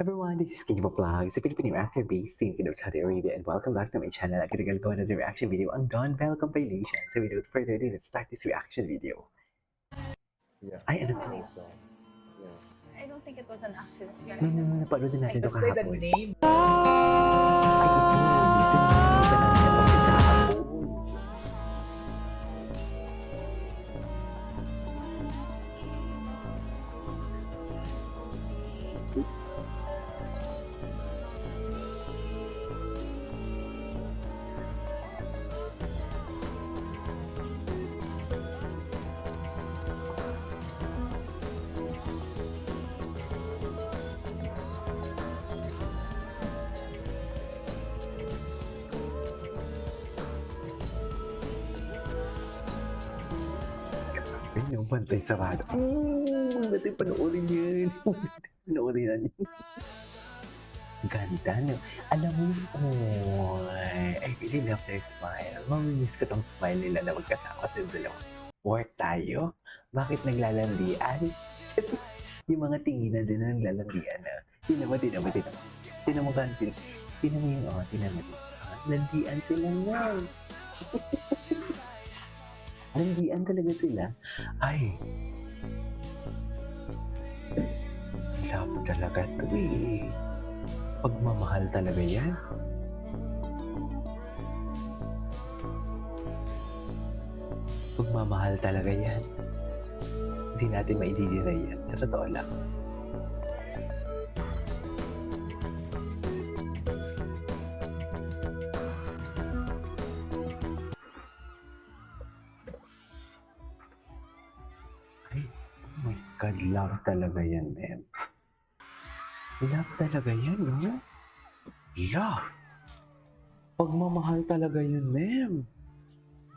Everyone, this is King of Vlogs, a Filipino actor based in Saudi Arabia, and welcome back to my channel. Agad ko na the reaction video ang gun bell compilation. So without further ado, let's start this reaction video. Yeah. Ay, ano to? So, yeah. I don't think it was an accident. Napanood din natin ito That's why the kahapon. name. Ay, ito na nakita natin ito kahapon. Ay, yung pantay sarado. Natin panoorin yun. Panoorin yan. Ganda, no? Alam mo, I really love their smile. Mamimiss ko tong smile nila na magkasama sa dalawa. Work tayo? Bakit naglalandian? Just, yung mga tinginan din na naglalandian na. Tinan mo. Tinan mo yung, tinan mo. Landian sila nga. Landian talaga sila. Ay. Love talaga to eh. Pagmamahal talaga yan. Pagmamahal talaga yan. Hindi natin maididinay yan. Sa totoo lang. Ay, oh my God, love talaga yan, ma'am. Love talaga yan, no? Love. Pagmamahal talaga yun, ma'am.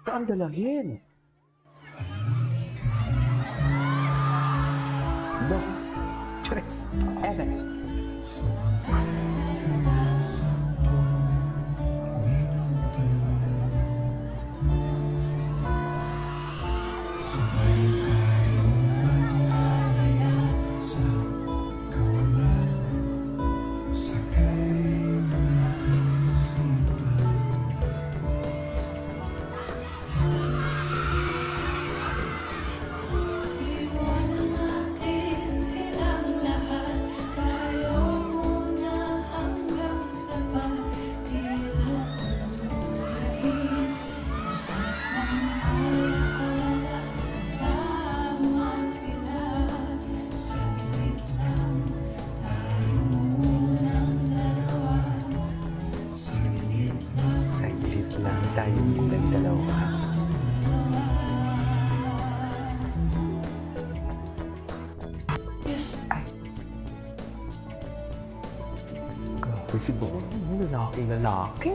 Saan dalahin? Love. Choice. Evan. Saglit lang tayong ulang dalawa. Ay. Grabe si Bon. Lalaki.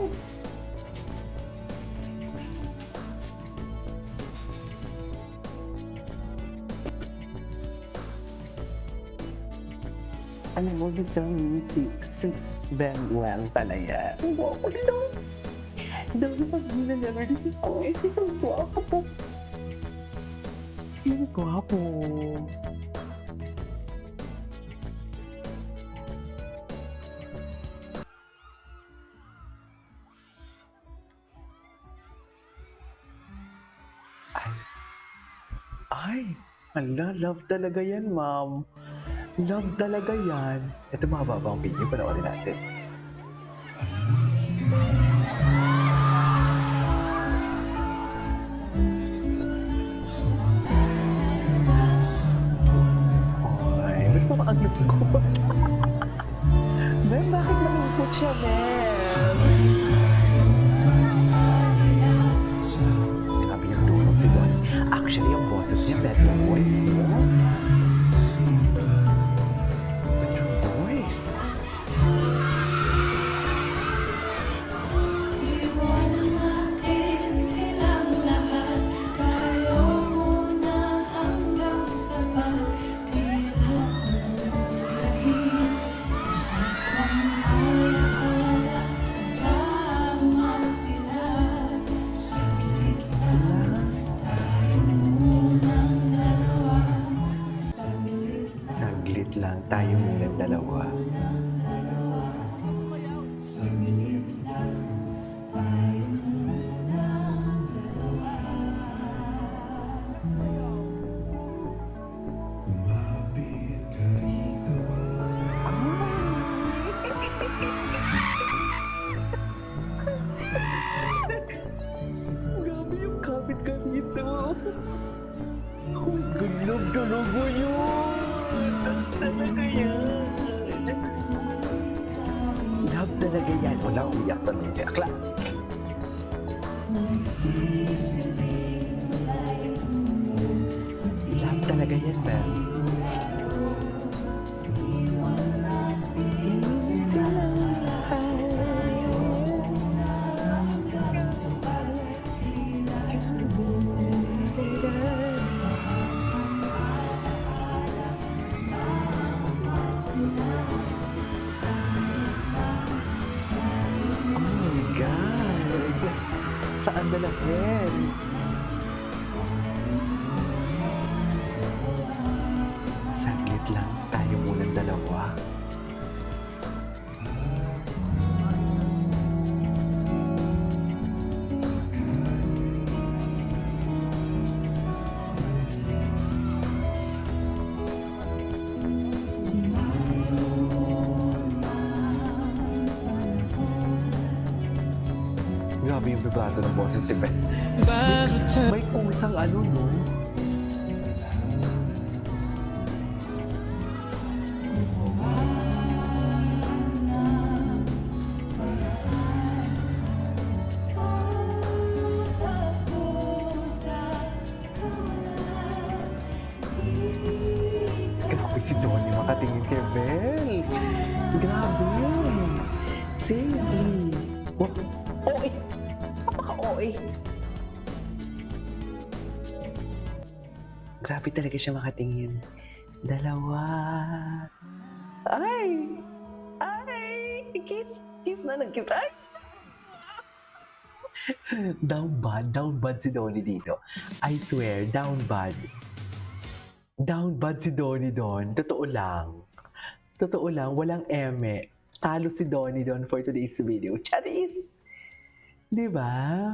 Alam mo, biglang si Ben Well talaga. Wow, no! Dahil pag ginagawa rin si Kuya, isang guwapo. Yung guwapo. Ay, ala, love talaga yan, ma'am. Love talaga yan. Ito mababa ang video, panoorin natin. Ay, ba't pa ang lungkot? Ben, bakit malungkot siya, Ben? Grabe yung tulog si Don. Actually, yung boses niya, bedroom voice, no? Bedroom voice. Talaga yun! Talaga yan! Love talaga yan. Wala, umiyak na nun si Akla. Love talaga yan, man. Oh my God! Saan na lang yan? Saglit lang tayo munang dalawa. Grabe yung vibrato ng boses ni Ben. May kusang ano, no? Grabe si Donnie makatingin kay Belle. Grabe. Seriously. Oh, OA. Napaka-OA. Grabe talaga siya makatingin. Dalawa. Ay! Ay! Kiss! Kiss na nag-kiss. Ay! Down bad si Donnie dito. I swear, down bad. Down bad si Donnie doon. Totoo lang. Totoo lang, walang eme. Talo si Donnie doon for today's video. Charis! Di ba?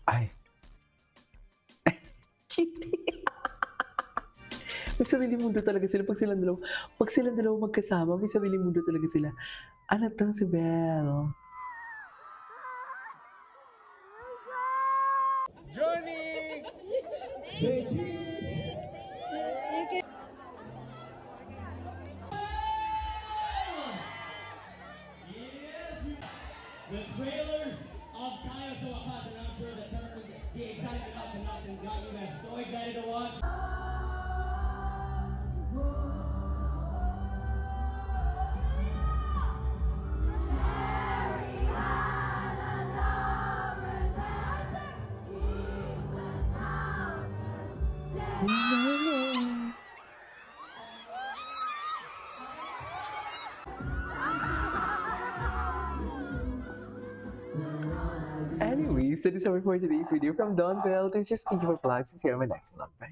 Ay. Kitty. May sariling mundo talaga sila pag silang dalawa magkasama, may sariling mundo talaga sila. Ano to si Belle? Johnny! Say cheese! The trailers of Kaya sa wakas, and I'm sure that the excitement of the announcement got you guys so excited to watch. Anyways, that is our for today's video from Don Bell. This is Kinky for Vlogs. See you on my next vlog. Bye.